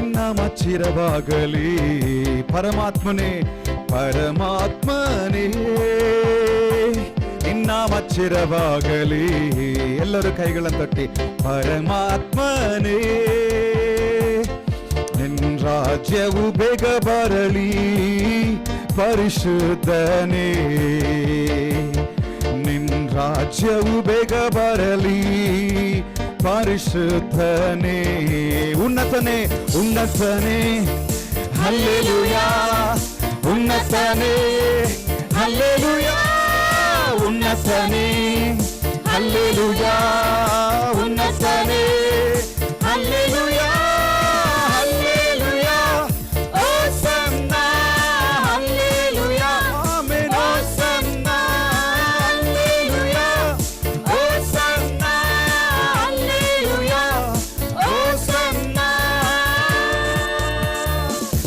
ನಿನ್ನಾಮ ಚಿರವಾಗಲಿ. ಪರಮಾತ್ಮನೇ ಪರಮಾತ್ಮನೇ ನಿನ್ನಾಮ ಚಿರವಾಗಲಿ. ಎಲ್ಲರೂ ಕೈಗಳನ್ನು ತಟ್ಟಿ ಪರಮಾತ್ಮನೇ ನಿನ್ನ ರಾಜ್ಯವು ಬೇಗ ಬರಲಿ. ಪರಿಶುದ್ಧನೇ ನಿನ್ನ ರಾಜ್ಯವು ಬೇಗ ಬರಲಿ. ಪರಿಶುದ್ಧನೇ ಉನ್ನತನೇ ಉನ್ನತನೇ ಹಲ್ಲೆಲೂಯಾ. ಉನ್ನತನೇ ಹಲ್ಲೆಲೂಯಾ. ಉನ್ನತನೇ ಹಲ್ಲೆಲೂಯಾ. ಉನ್ನತನೇ hallelujah. Hallelujah. Hosanna hallelujah. Amen. Hosanna hallelujah. Hosanna hallelujah. Hosanna.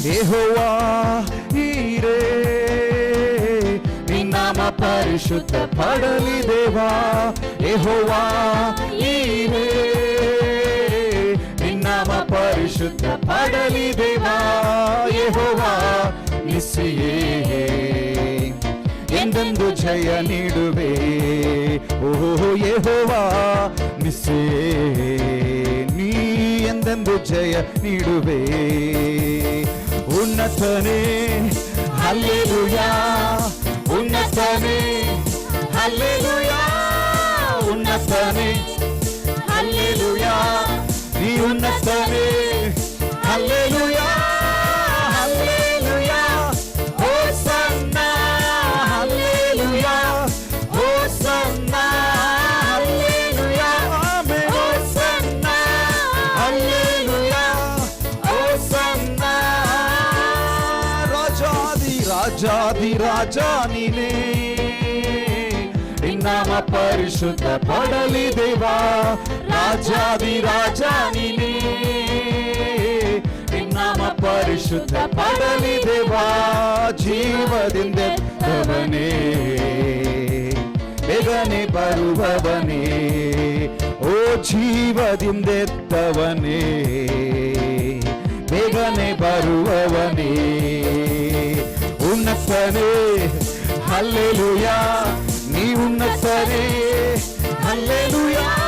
Jehovah ಈರೇ ನಿನ್ನಾಮ ಪರಿಶುದ್ಧ ಪಡಲಿ ದೇವಾ. ಯೆಹೋವಾ ಈರೇ ನಿನ್ನಾಮ ಪರಿಶುದ್ಧ ಪಡಲಿ ದೇವಾ. ಯೆಹೋವಾ ನಿಸ್ಸಿಯೇ ಎಂದೆಂದು ಜಯ ನೀಡುವೆ. ಓಹೋ ಯೆಹೋವಾ ನಿಸ್ಸಿಯೇ ನೀ ಎಂದೆಂದು ಜಯ ನೀಡುವೆ. ಉನ್ನತನೇ ಹಲ್ಲೆಲೂಯಾ. ಉನ್ನತನೇ ಹಲ್ಲೆಲೂಯಾ. ಉನ್ನತನೇ ಹಲ್ಲೆಲೂಯಾ. ನೀ ಉನ್ನತನೇ hallelujah. Hallelujah. Hosanna hallelujah. Hosanna hallelujah. Amen. Hosanna hallelujah. Hosanna. ರಾಜಾದಿ ರಾಜಾದಿ ರಾಜ ನೀನೇ ನಿನ್ನಾಮ ಪರಿಶುದ್ಧ ಪಡಲಿ ದೇವಾ. ರಾಜಾದಿ ರಾಜ ನೀನೇ ನಿನ್ನಾಮ ಪರಿಶುದ್ಧ ಪಡಲಿ ದೇವಾ. ಜೀವದಿಂದೆತ್ತವನೇ ಬೇಗನೆ ಬರುವವನೇ. ಓ ಜೀವದಿಂದೆತ್ತವನೇ ಬೇಗನೆ ಬರುವವನೇ. ಉನ್ನತನೇ ಹಲ್ಲೆಲೂಯಾ. ನೀ ಉನ್ನತನೇ ಹಲ್ಲೆಲೂಯಾ.